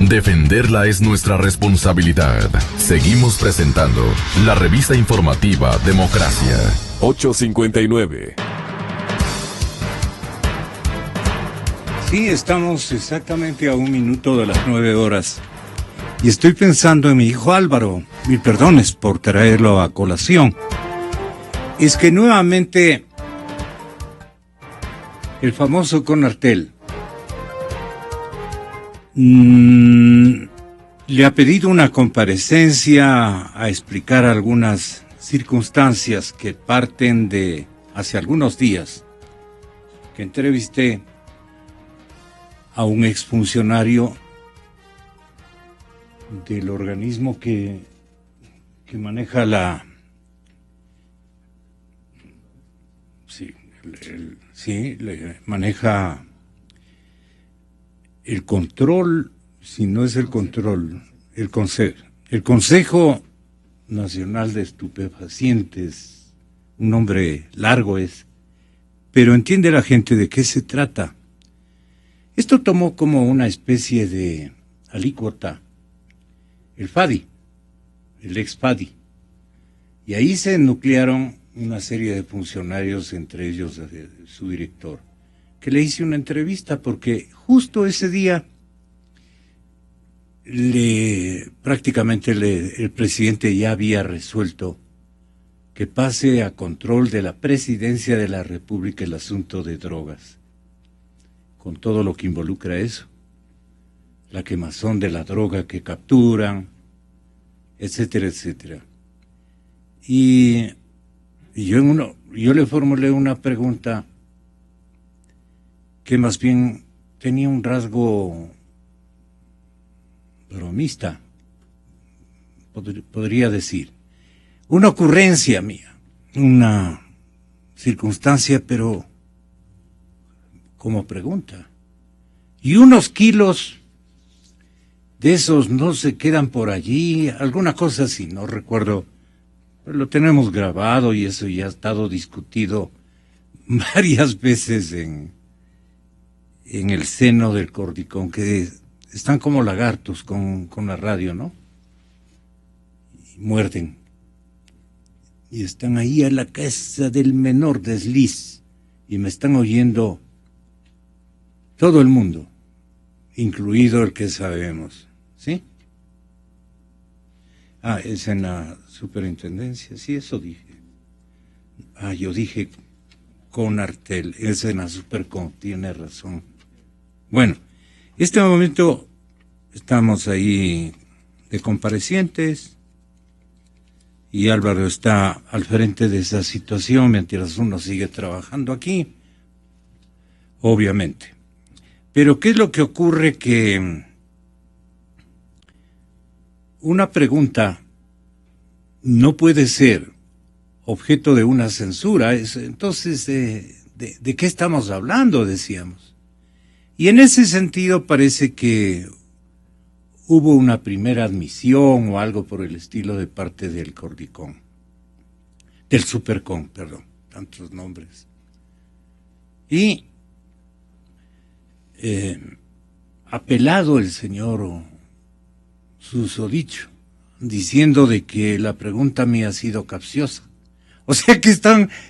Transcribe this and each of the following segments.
Defenderla es nuestra responsabilidad. Seguimos presentando la revista informativa Democracia. 8:59. Sí, estamos exactamente a 1 minuto de las 9 horas. Y estoy pensando en mi hijo Álvaro. Mil perdones por traerlo a colación. Es que nuevamente el famoso Conartel le ha pedido una comparecencia a explicar algunas circunstancias que parten de hace algunos días que entrevisté a un exfuncionario del organismo que maneja maneja el control, si no es el control, el Consejo Nacional de Estupefacientes, un nombre largo es, pero entiende la gente de qué se trata. Esto tomó como una especie de alícuota el FADI, el ex-FADI, y ahí se nuclearon una serie de funcionarios, entre ellos su director, que le hice una entrevista porque justo ese día prácticamente el presidente ya había resuelto que pase a control de la presidencia de la República el asunto de drogas, con todo lo que involucra eso, la quemazón de la droga que capturan, etcétera, etcétera. Y yo le formulé una pregunta que más bien tenía un rasgo bromista, podría decir, una ocurrencia mía, una circunstancia, pero como pregunta. Y unos kilos de esos no se quedan por allí, alguna cosa así, no recuerdo, pero lo tenemos grabado y eso ya ha estado discutido varias veces en el seno del Cordicón, que están como lagartos con la radio, ¿no? Y muerden. Y están ahí a la casa del menor desliz, y me están oyendo todo el mundo, incluido el que sabemos, ¿sí? Es en la superintendencia, sí, eso dije. Yo dije Conartel, es en la Supercom, tiene razón. Bueno, este momento estamos ahí de comparecientes y Álvaro está al frente de esa situación mientras uno sigue trabajando aquí, obviamente. Pero ¿qué es lo que ocurre? Que una pregunta no puede ser objeto de una censura. Entonces, ¿de qué estamos hablando? Decíamos. Y en ese sentido parece que hubo una primera admisión o algo por el estilo de parte del Cordicón, del Supercom, perdón, tantos nombres. Y apelado el señor susodicho, diciendo de que la pregunta mía ha sido capciosa. O sea que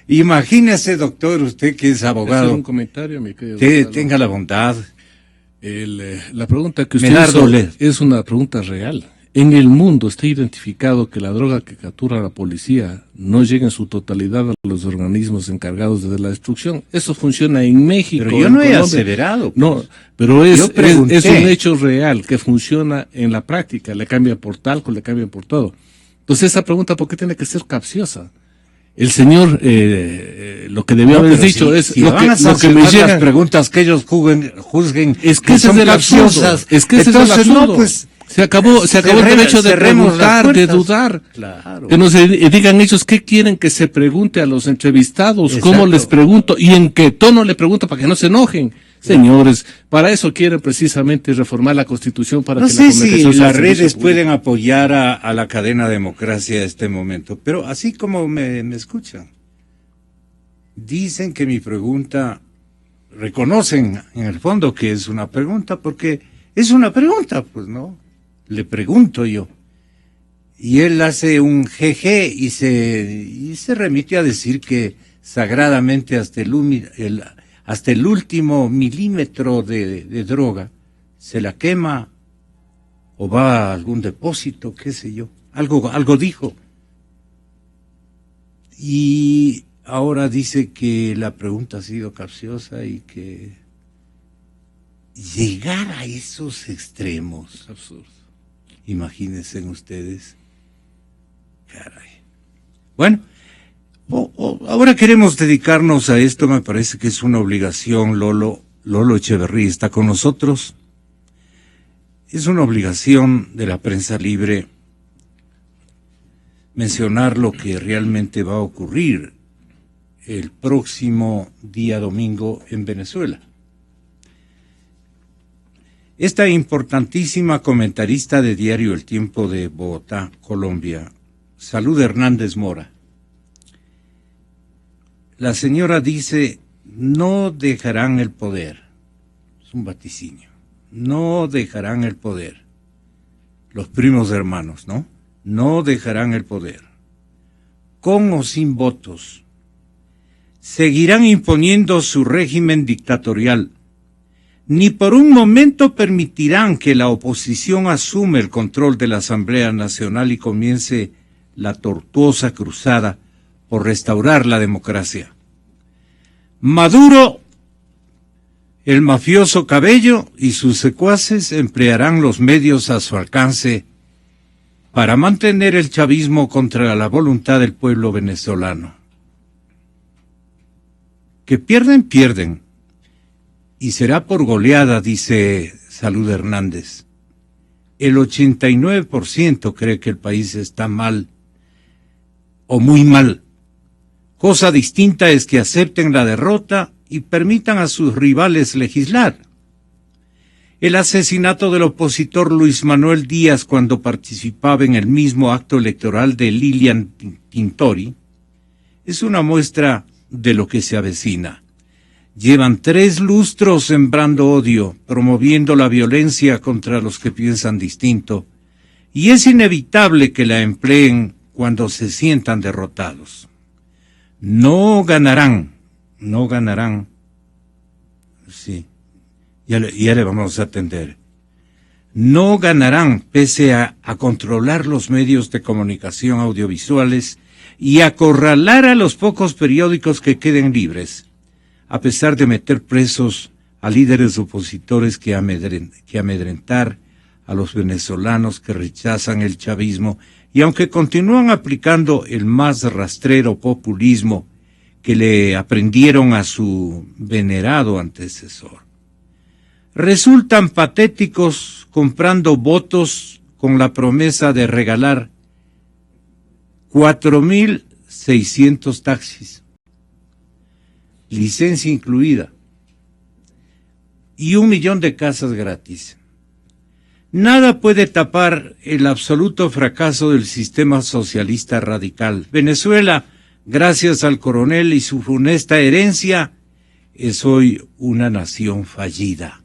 imagínese, doctor, usted que es abogado. Un comentario, mi querido. Tenga la bondad. La pregunta que usted hizo es una pregunta real. En el mundo está identificado que la droga que captura la policía no llega en su totalidad a los organismos encargados de la destrucción. Eso funciona en México. Pero yo no he aseverado. No, pero es un hecho real que funciona en la práctica. Le cambian por talco, le cambian por todo. Entonces esa pregunta, ¿por qué tiene que ser capciosa? El señor, lo que debió haber dicho es lo que me llegan las preguntas que ellos juzguen. Es que ese es el absurdo. Es que ese es el absurdo. No, pues, se acabó el derecho de preguntar, de dudar. Claro. Que nos digan ellos qué quieren que se pregunte a los entrevistados, exacto, cómo les pregunto y en qué tono le pregunto para que no se enojen. Señores, para eso quieren precisamente reformar la Constitución para que la comunicación. No sé si las redes pueden apoyar a la cadena Democracia en este momento, pero así como me escuchan, dicen que mi pregunta, reconocen en el fondo que es una pregunta, porque Es una pregunta, pues, ¿no? Le pregunto yo. Y él hace un jeje y se remite a decir que sagradamente hasta el último milímetro de droga se la quema o va a algún depósito, qué sé yo. Algo dijo. Y ahora dice que la pregunta ha sido capciosa y que llegar a esos extremos. Absurdo. Imagínense ustedes. Caray. Bueno, ahora queremos dedicarnos a esto, me parece que es una obligación. Lolo Echeverría está con nosotros. Es una obligación de la prensa libre mencionar lo que realmente va a ocurrir el próximo día domingo en Venezuela. Esta importantísima comentarista de diario El Tiempo de Bogotá, Colombia, Salud Hernández Mora. La señora dice, no dejarán el poder. Es un vaticinio. No dejarán el poder. Los primos hermanos, ¿no? No dejarán el poder. Con o sin votos. Seguirán imponiendo su régimen dictatorial. Ni por un momento permitirán que la oposición asume el control de la Asamblea Nacional y comience la tortuosa cruzada por restaurar la democracia. Maduro, el mafioso Cabello y sus secuaces emplearán los medios a su alcance para mantener el chavismo contra la voluntad del pueblo venezolano. Que pierden. Y será por goleada, dice Salud Hernández. El 89% cree que el país está mal o muy mal. Cosa distinta es que acepten la derrota y permitan a sus rivales legislar. El asesinato del opositor Luis Manuel Díaz cuando participaba en el mismo acto electoral de Lilian Tintori es una muestra de lo que se avecina. Llevan 3 lustros sembrando odio, promoviendo la violencia contra los que piensan distinto, y es inevitable que la empleen cuando se sientan derrotados. No ganarán. Sí, ya le vamos a atender. No ganarán pese a controlar los medios de comunicación audiovisuales y acorralar a los pocos periódicos que queden libres, a pesar de meter presos a líderes opositores que amedrentar a los venezolanos que rechazan el chavismo y aunque continúan aplicando el más rastrero populismo que le aprendieron a su venerado antecesor. Resultan patéticos comprando votos con la promesa de regalar 4.600 taxis, licencia incluida, y 1 millón de casas gratis. Nada puede tapar el absoluto fracaso del sistema socialista radical. Venezuela, gracias al coronel y su funesta herencia, es hoy una nación fallida.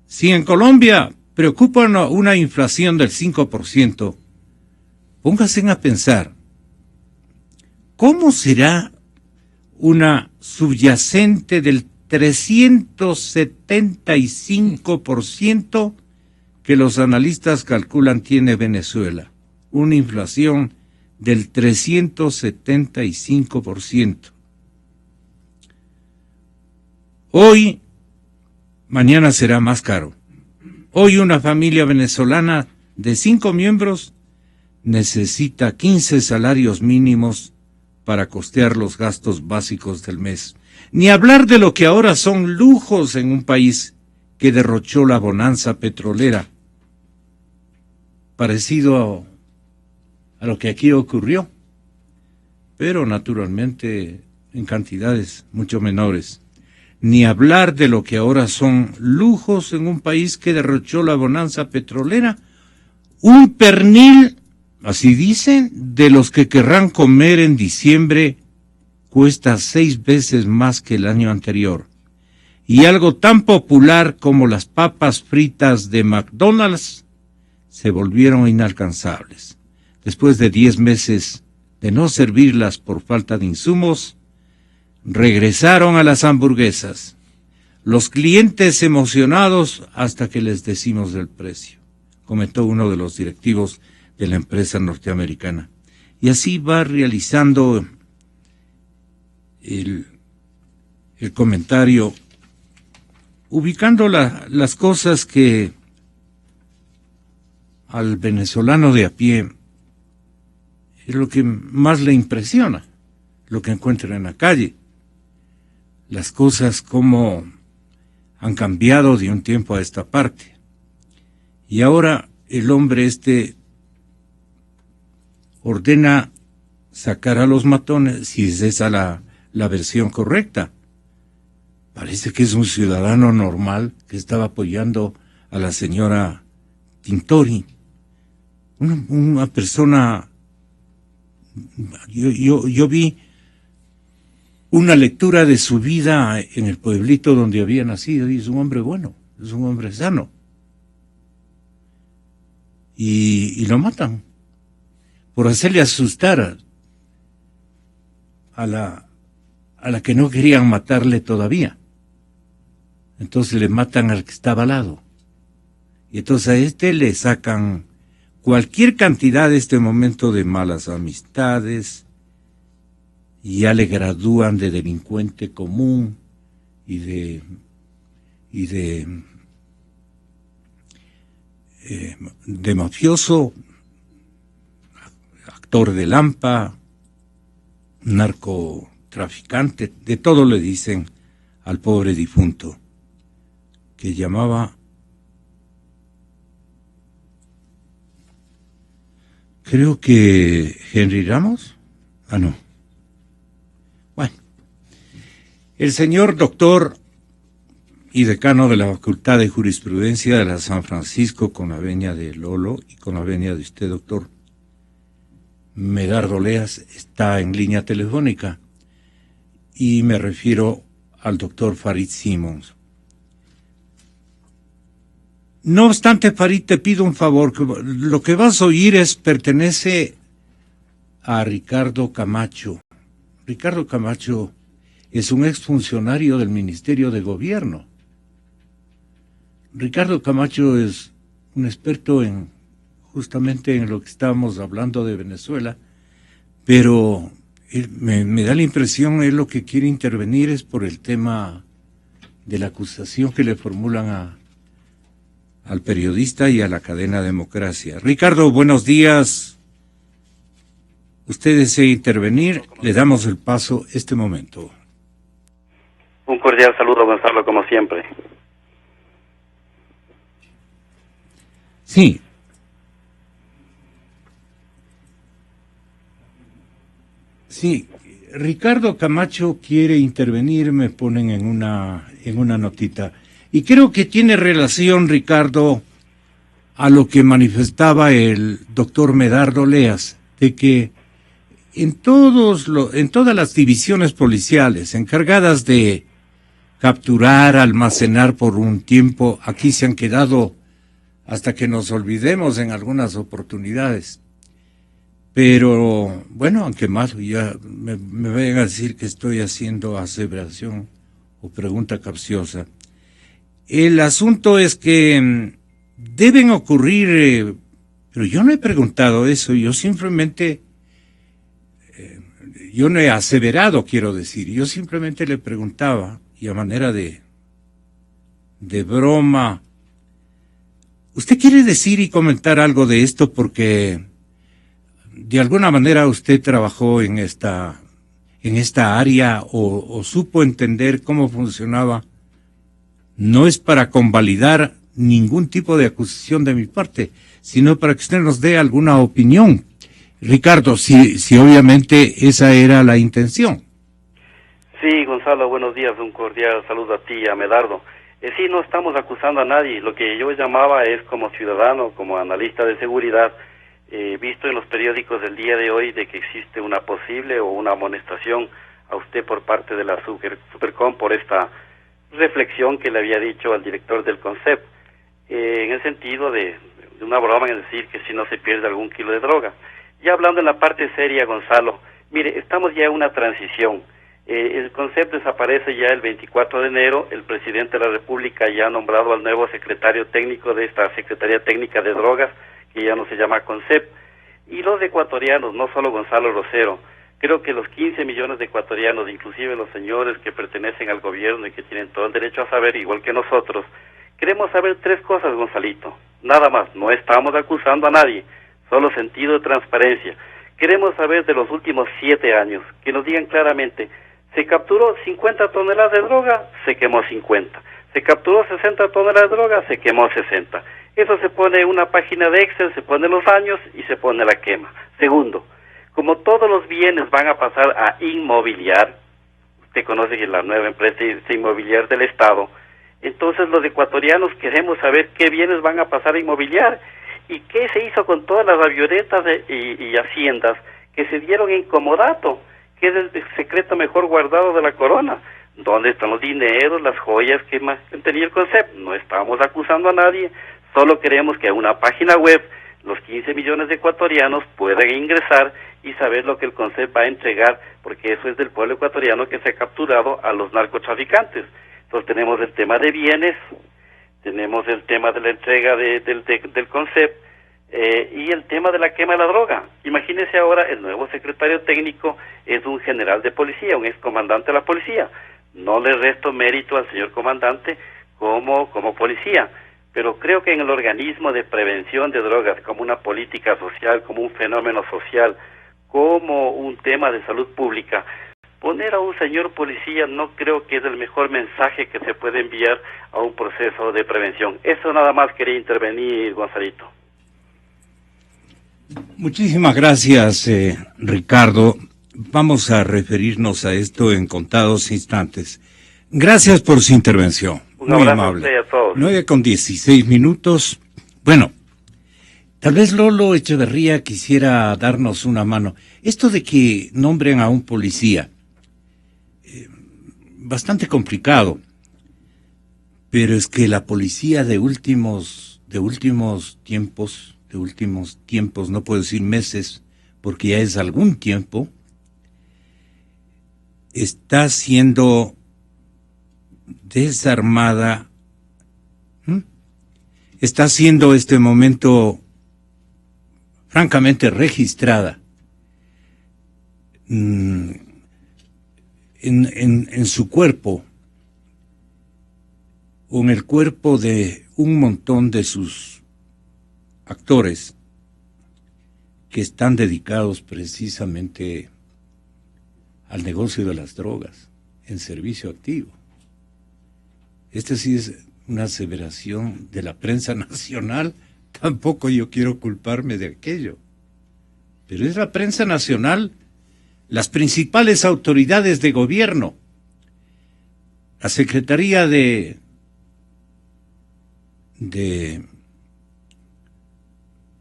Si en Colombia preocupa una inflación del 5%, pónganse a pensar, ¿cómo será una subyacente del 375% que los analistas calculan tiene Venezuela? Una inflación del 375%. Hoy, mañana será más caro. Hoy una familia venezolana de 5 miembros necesita 15 salarios mínimos para costear los gastos básicos del mes. Ni hablar de lo que ahora son lujos en un país que derrochó la bonanza petrolera, parecido a lo que aquí ocurrió, pero naturalmente en cantidades mucho menores. Ni hablar de lo que ahora son lujos en un país que derrochó la bonanza petrolera, un pernil, así dicen, de los que querrán comer en diciembre cuesta 6 veces más que el año anterior. y algo tan popular como las papas fritas de McDonald's se volvieron inalcanzables. Después de 10 meses de no servirlas por falta de insumos, regresaron a las hamburguesas. Los clientes emocionados hasta que les decimos del precio, comentó uno de los directivos de la empresa norteamericana. Y así va realizando el comentario, ubicando las cosas que al venezolano de a pie es lo que más le impresiona, lo que encuentra en la calle. Las cosas como han cambiado de un tiempo a esta parte. Y ahora el hombre ordena sacar a los matones, si es esa la versión correcta. Parece que es un ciudadano normal que estaba apoyando a la señora Tintori. Una persona, yo vi una lectura de su vida en el pueblito donde había nacido, y es un hombre bueno, es un hombre sano. Y lo matan por hacerle asustar a la que no querían matarle todavía. Entonces le matan al que estaba al lado. Y entonces a le sacan cualquier cantidad de este momento de malas amistades, y ya le gradúan de delincuente común y de mafioso, actor de Lampa, narcotraficante, de todo le dicen al pobre difunto, que llamaba, creo que Henry Ramos, no. Bueno, el señor doctor y decano de la Facultad de Jurisprudencia de la San Francisco, con la venia de Lolo y con la venia de usted, doctor Medardo Leas, está en línea telefónica, y me refiero al doctor Farid Simons. No obstante, Farid, te pido un favor, que lo que vas a oír pertenece a Ricardo Camacho. Ricardo Camacho es un exfuncionario del Ministerio de Gobierno. Ricardo Camacho es un experto justamente en lo que estábamos hablando de Venezuela, pero me da la impresión, él lo que quiere intervenir es por el tema de la acusación que le formulan al periodista y a la cadena Democracia. Ricardo, buenos días. Usted desea intervenir, le damos el paso este momento. Un cordial saludo, Gonzalo, como siempre. Sí. Sí, Ricardo Camacho quiere intervenir, me ponen en una notita. Y creo que tiene relación, Ricardo, a lo que manifestaba el doctor Medardo Leas, de que en todas las divisiones policiales encargadas de capturar, almacenar por un tiempo, aquí se han quedado hasta que nos olvidemos en algunas oportunidades. Pero, bueno, aunque más ya me vayan a decir que estoy haciendo aseveración o pregunta capciosa. El asunto es que deben ocurrir, pero yo no he preguntado eso, yo simplemente, yo no he aseverado, quiero decir, yo simplemente le preguntaba, y a manera de broma, ¿usted quiere decir y comentar algo de esto? Porque de alguna manera usted trabajó en esta área o supo entender cómo funcionaba. No es para convalidar ningún tipo de acusación de mi parte, sino para que usted nos dé alguna opinión. Ricardo, si obviamente esa era la intención. Sí, Gonzalo, buenos días, un cordial saludo a ti y a Medardo. Sí, no estamos acusando a nadie, lo que yo llamaba es como ciudadano, como analista de seguridad, visto en los periódicos del día de hoy de que existe una posible o una amonestación a usted por parte de la Supercom por esta reflexión que le había dicho al director del CONCEP, en el sentido de una broma, es decir, que si no se pierde algún kilo de droga. Ya hablando en la parte seria, Gonzalo, mire, estamos ya en una transición. El CONCEP desaparece ya el 24 de enero, el presidente de la República ya ha nombrado al nuevo secretario técnico de esta Secretaría Técnica de Drogas, que ya no se llama CONCEP, y los ecuatorianos, no solo Gonzalo Rosero, creo que los 15 millones de ecuatorianos, inclusive los señores que pertenecen al gobierno y que tienen todo el derecho a saber, igual que nosotros, queremos saber 3 cosas, Gonzalito, nada más, no estamos acusando a nadie, solo sentido de transparencia. Queremos saber de los últimos 7 años, que nos digan claramente, se capturó 50 toneladas de droga, se quemó 50. Se capturó 60 toneladas de droga, se quemó 60. Eso se pone en una página de Excel, se pone los años y se pone la quema. Segundo, como todos los bienes van a pasar a inmobiliar, usted conoce que la nueva empresa inmobiliar del Estado, entonces los ecuatorianos queremos saber qué bienes van a pasar a inmobiliar y qué se hizo con todas las avionetas y haciendas que se dieron en comodato, que es el secreto mejor guardado de la corona. ¿Dónde están los dineros, las joyas que tenía el CONCEP? No estamos acusando a nadie, solo queremos que a una página web los 15 millones de ecuatorianos puedan ingresar y saber lo que el CONCEP va a entregar, porque eso es del pueblo ecuatoriano que se ha capturado a los narcotraficantes. Entonces tenemos el tema de bienes, tenemos el tema de la entrega del CONCEP, y el tema de la quema de la droga. Imagínese ahora, el nuevo secretario técnico es un general de policía, un excomandante de la policía. No le resto mérito al señor comandante como policía, pero creo que en el organismo de prevención de drogas, como una política social, como un fenómeno social, como un tema de salud pública, poner a un señor policía no creo que es el mejor mensaje que se puede enviar a un proceso de prevención. Eso nada más quería intervenir, Gonzalito. Muchísimas gracias, Ricardo. Vamos a referirnos a esto en contados instantes. Gracias por su intervención. Muy amable. A todos. 9:16. Bueno, tal vez Lolo Echeverría quisiera darnos una mano. Esto de que nombren a un policía, bastante complicado, pero es que la policía de últimos tiempos, no puedo decir meses, porque ya es algún tiempo, está siendo desarmada, está siendo este momento francamente registrada en su cuerpo, o en el cuerpo de un montón de sus actores que están dedicados precisamente al negocio de las drogas en servicio activo. Esta sí es una aseveración de la prensa nacional, tampoco yo quiero culparme de aquello, pero es la prensa nacional, las principales autoridades de gobierno, la Secretaría de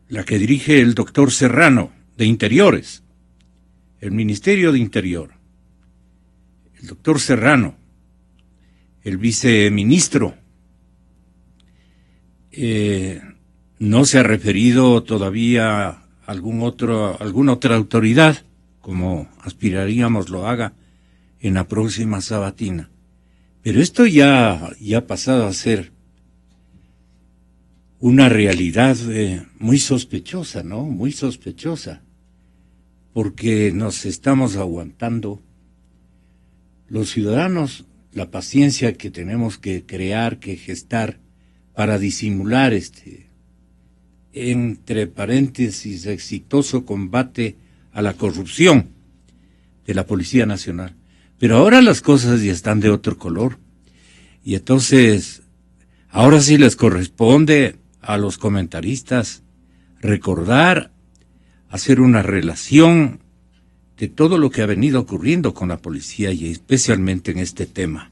la que dirige el doctor Serrano, de Interiores, el Ministerio de Interior, el doctor Serrano, el viceministro, no se ha referido todavía a alguna otra autoridad, como aspiraríamos lo haga en la próxima sabatina. Pero esto ya ha pasado a ser una realidad muy sospechosa, ¿no? Muy sospechosa, porque nos estamos aguantando los ciudadanos la paciencia que tenemos que crear, que gestar para disimular entre paréntesis, exitoso combate a la corrupción de la Policía Nacional. Pero ahora las cosas ya están de otro color, y entonces ahora sí les corresponde a los comentaristas recordar, hacer una relación de todo lo que ha venido ocurriendo con la policía y especialmente en este tema.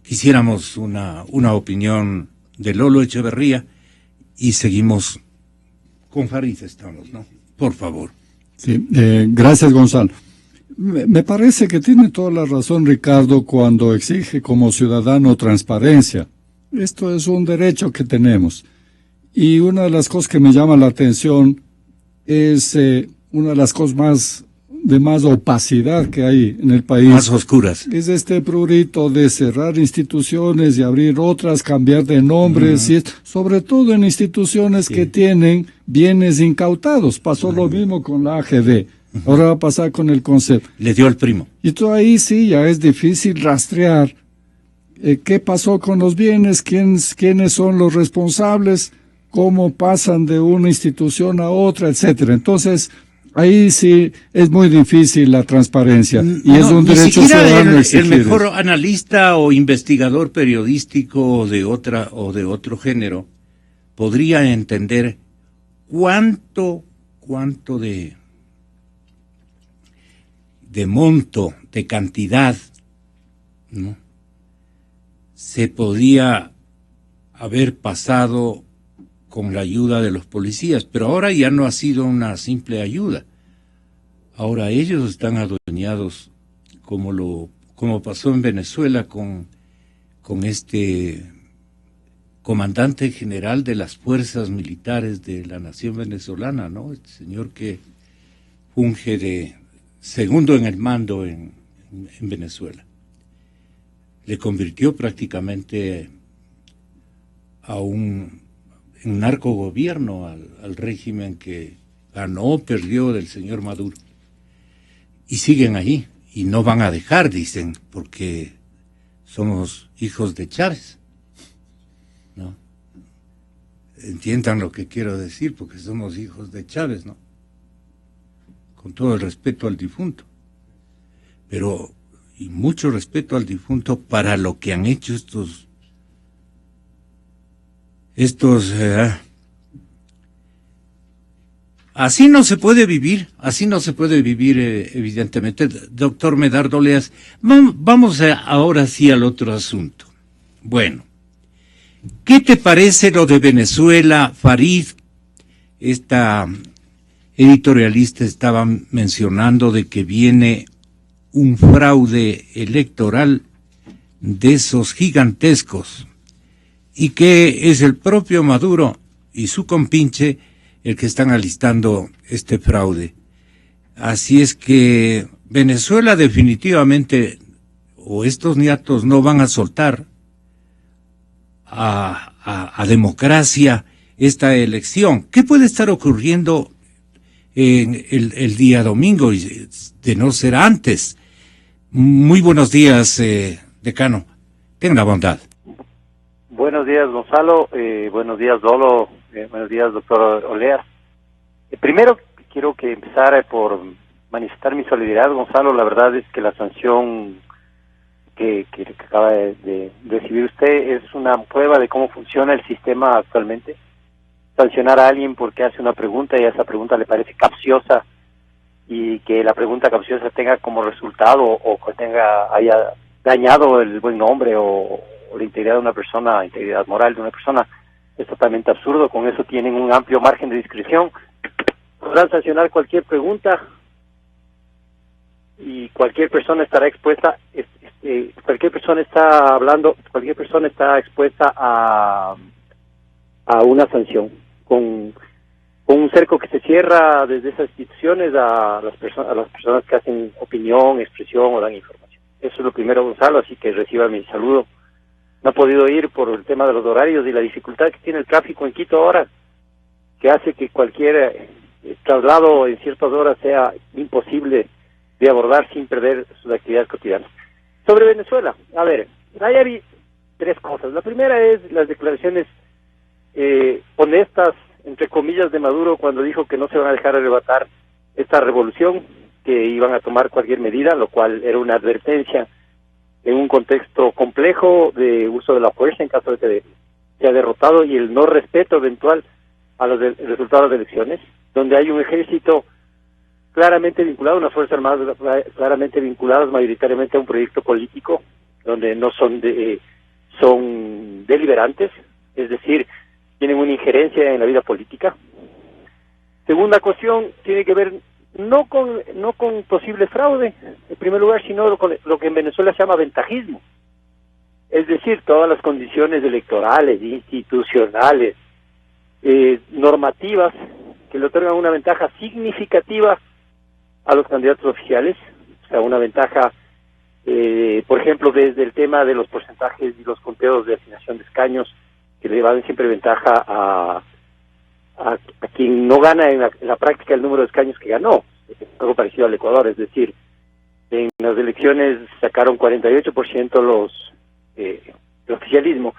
Quisiéramos una opinión de Lolo Echeverría y seguimos con Farid, estamos, ¿no? Por favor. Sí, gracias, Gonzalo. Me parece que tiene toda la razón Ricardo cuando exige como ciudadano transparencia. Esto es un derecho que tenemos. Y una de las cosas que me llama la atención es una de las cosas más opacidad que hay en el país. Más oscuras. Es este prurito de cerrar instituciones y abrir otras, cambiar de nombres, y sobre todo en instituciones que tienen bienes incautados. Pasó lo mismo con la AGD. Ahora va a pasar con el CONCEP. Le dio al primo. Y todo ahí sí, ya es difícil rastrear qué pasó con los bienes, quiénes son los responsables, cómo pasan de una institución a otra, etcétera. Entonces, ahí sí es muy difícil la transparencia. Y es un derecho ciudadano exigir el mejor analista o investigador periodístico de otro género podría entender cuánto de monto, de cantidad, ¿no?, se podía haber pasado con la ayuda de los policías, pero ahora ya no ha sido una simple ayuda. Ahora ellos están adueñados, como pasó en Venezuela con este comandante general de las fuerzas militares de la nación venezolana, ¿no? El señor que funge de segundo en el mando en Venezuela. Le convirtió prácticamente a un narcogobierno al régimen que ganó, perdió del señor Maduro. Y siguen ahí, y no van a dejar, dicen, porque somos hijos de Chávez, ¿no? Entiendan lo que quiero decir, porque somos hijos de Chávez, ¿no? Con todo el respeto al difunto. Pero, y mucho respeto al difunto para lo que han hecho estos así no se puede vivir, evidentemente. Doctor Medardo Oleas, vamos ahora sí al otro asunto. Bueno, ¿qué te parece lo de Venezuela? Farid, esta editorialista, estaba mencionando de que viene un fraude electoral de esos gigantescos, y que es el propio Maduro y su compinche el que están alistando este fraude. Así es que Venezuela definitivamente, o estos niatos no van a soltar a democracia esta elección. ¿Qué puede estar ocurriendo en el día domingo, y de no ser antes? Muy buenos días, decano. Tenga la bondad. Buenos días, Gonzalo. Buenos días, Dolo. Buenos días, doctor Oleas. Primero, quiero empezar por manifestar mi solidaridad, Gonzalo. La verdad es que la sanción que acaba de recibir usted es una prueba de cómo funciona el sistema actualmente. Sancionar a alguien porque hace una pregunta y a esa pregunta le parece capciosa, y que la pregunta capciosa tenga como resultado o que haya dañado el buen nombre o la integridad de una persona, integridad moral de una persona, es totalmente absurdo. Con eso tienen un amplio margen de discreción. Podrán sancionar cualquier pregunta y cualquier persona estará expuesta, cualquier persona está expuesta a una sanción, con un cerco que se cierra desde esas instituciones a las personas que hacen opinión, expresión o dan información. Eso es lo primero, Gonzalo, así que reciba mi saludo. No ha podido ir por el tema de los horarios y la dificultad que tiene el tráfico en Quito ahora, que hace que cualquier traslado en ciertas horas sea imposible de abordar sin perder sus actividades cotidianas. Sobre Venezuela, a ver, ahí hay tres cosas. La primera es las declaraciones honestas, entre comillas, de Maduro cuando dijo que no se van a dejar arrebatar esta revolución, que iban a tomar cualquier medida, lo cual era una advertencia en un contexto complejo de uso de la fuerza en caso de que sea derrotado, y el no respeto eventual a los resultados de elecciones, donde hay un ejército claramente vinculado, una fuerza armada claramente vinculadas mayoritariamente a un proyecto político, donde no son son deliberantes, es decir, tienen una injerencia en la vida política. Segunda cuestión tiene que ver no con posible fraude, en primer lugar, sino lo que en Venezuela se llama ventajismo. Es decir, todas las condiciones electorales, institucionales, normativas, que le otorgan una ventaja significativa a los candidatos oficiales, o sea, una ventaja, por ejemplo, desde el tema de los porcentajes y los conteos de asignación de escaños, que le dan siempre ventaja a quien no gana en la práctica el número de escaños que ganó, algo parecido al Ecuador, es decir, en las elecciones sacaron 48% el oficialismo,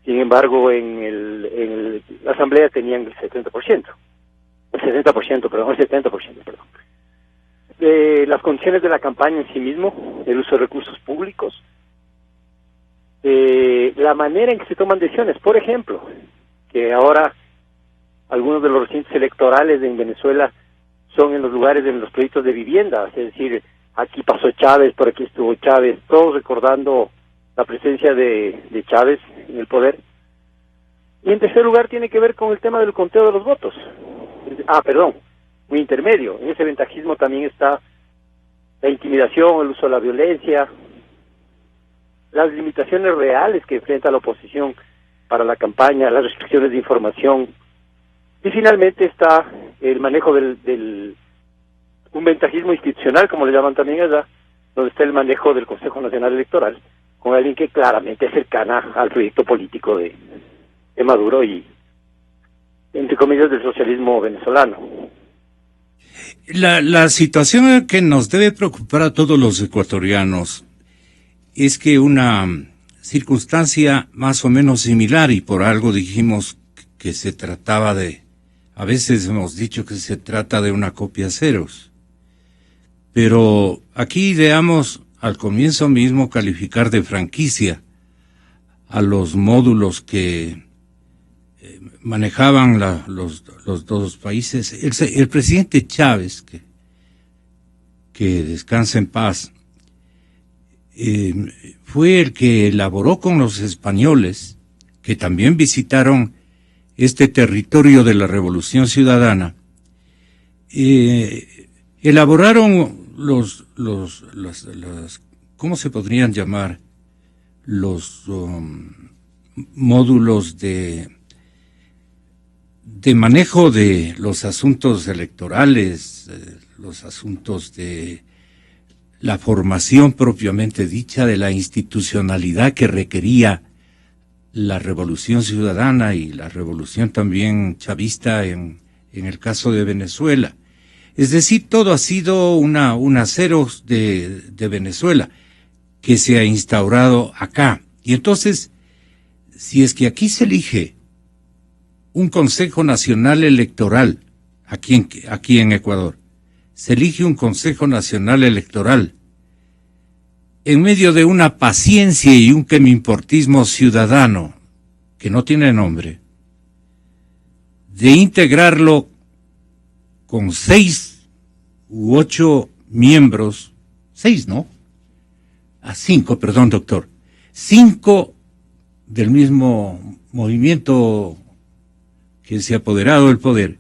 sin embargo en la asamblea tenían el 70%, el 70%, perdón, el 70%, perdón. Las condiciones de la campaña en sí mismo, el uso de recursos públicos, la manera en que se toman decisiones, por ejemplo, que ahora algunos de los recintos electorales en Venezuela son en los lugares de los proyectos de vivienda, es decir, aquí pasó Chávez, por aquí estuvo Chávez, todos recordando la presencia de Chávez en el poder. Y en tercer lugar tiene que ver con el tema del conteo de los votos. Muy intermedio. En ese ventajismo también está la intimidación, el uso de la violencia, las limitaciones reales que enfrenta la oposición para la campaña, las restricciones de información. Y finalmente está el manejo un ventajismo institucional, como le llaman también allá, donde está el manejo del Consejo Nacional Electoral, con alguien que claramente es cercana al proyecto político de Maduro y, entre comillas, del socialismo venezolano. La situación que nos debe preocupar a todos los ecuatorianos es que una circunstancia más o menos similar, y por algo dijimos que se trataba a veces hemos dicho que se trata de una copia ceros, pero aquí ideamos al comienzo mismo calificar de franquicia a los módulos que manejaban los dos países. El presidente Chávez, que descansa en paz, fue el que elaboró con los españoles, que también visitaron este territorio de la Revolución Ciudadana, elaboraron los ¿cómo se podrían llamar? Los módulos de manejo de los asuntos electorales, los asuntos de la formación propiamente dicha de la institucionalidad que requería la Revolución Ciudadana y la revolución también chavista en el caso de Venezuela. Es decir, todo ha sido una ceros de Venezuela que se ha instaurado acá. Y entonces, si es que aquí se elige un Consejo Nacional Electoral, aquí en Ecuador, se elige un Consejo Nacional Electoral, en medio de una paciencia y un quemimportismo ciudadano, que no tiene nombre, de integrarlo con 6 u 8 miembros, 6, ¿no? 5, perdón, doctor. 5 del mismo movimiento que se ha apoderado del poder.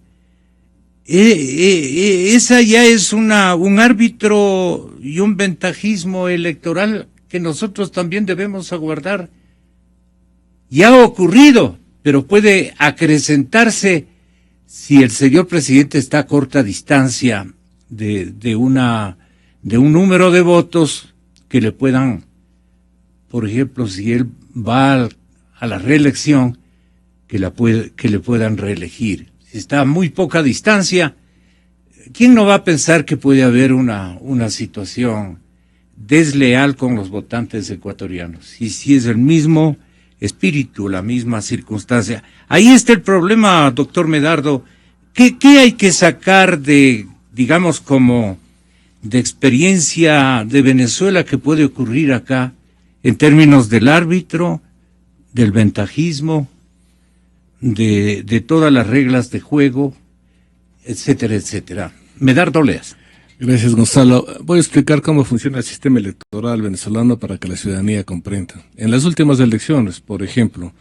Esa ya es un árbitro y un ventajismo electoral que nosotros también debemos aguardar. Ya ha ocurrido, pero puede acrecentarse si el señor presidente está a corta distancia de un número de votos que le puedan, por ejemplo, si él va a la reelección, que le puedan reelegir. Si está a muy poca distancia, ¿quién no va a pensar que puede haber una situación desleal con los votantes ecuatorianos? Y si es el mismo espíritu, la misma circunstancia. Ahí está el problema, doctor Medardo. ¿Qué hay que sacar digamos, como de experiencia de Venezuela que puede ocurrir acá en términos del árbitro, del ventajismo, de todas las reglas de juego, etcétera, etcétera? Medardo Oleas. Gracias, Gonzalo. Voy a explicar cómo funciona el sistema electoral venezolano para que la ciudadanía comprenda. En las últimas elecciones, por ejemplo,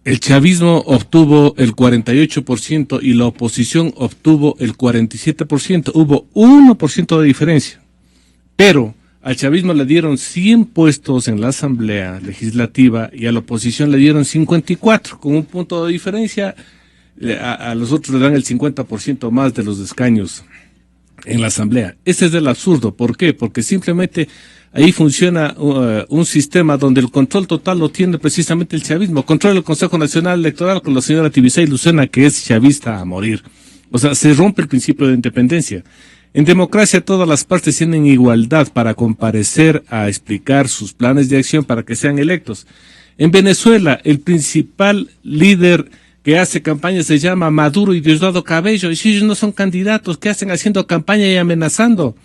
el chavismo obtuvo el 48% y la oposición obtuvo el 47%. Hubo 1% de diferencia. Pero al chavismo le dieron 100 puestos en la Asamblea Legislativa y a la oposición le dieron 54, con un punto de diferencia. A los otros le dan el 50% más de los escaños en la Asamblea. Ese es el absurdo. ¿Por qué? Porque simplemente ahí funciona un sistema donde el control total lo tiene precisamente el chavismo. Controla el Consejo Nacional Electoral con la señora Tibisay Lucena, que es chavista a morir. O sea, se rompe el principio de independencia. En democracia todas las partes tienen igualdad para comparecer a explicar sus planes de acción para que sean electos. En Venezuela, el principal líder que hace campaña se llama Maduro y Diosdado Cabello, y si ellos no son candidatos, ¿qué hacen haciendo campaña y amenazando?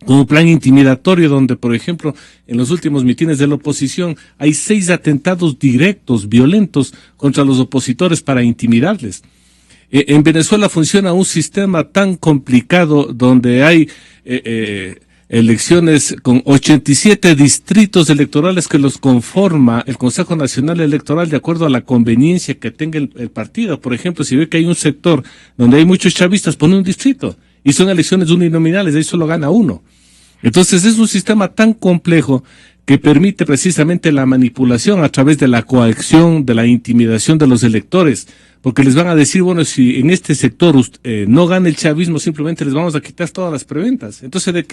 Con un plan intimidatorio donde, por ejemplo, en los últimos mitines de la oposición hay 6 atentados directos, violentos, contra los opositores para intimidarles. En Venezuela funciona un sistema tan complicado donde hay elecciones con 87 distritos electorales que los conforma el Consejo Nacional Electoral de acuerdo a la conveniencia que tenga el partido. Por ejemplo, si ve que hay un sector donde hay muchos chavistas, pone un distrito y son elecciones uninominales, de ahí solo gana uno. Entonces es un sistema tan complejo que permite precisamente la manipulación a través de la coacción, de la intimidación de los electores, porque les van a decir, bueno, si en este sector no gana el chavismo, simplemente les vamos a quitar todas las preventas. Entonces, ¿de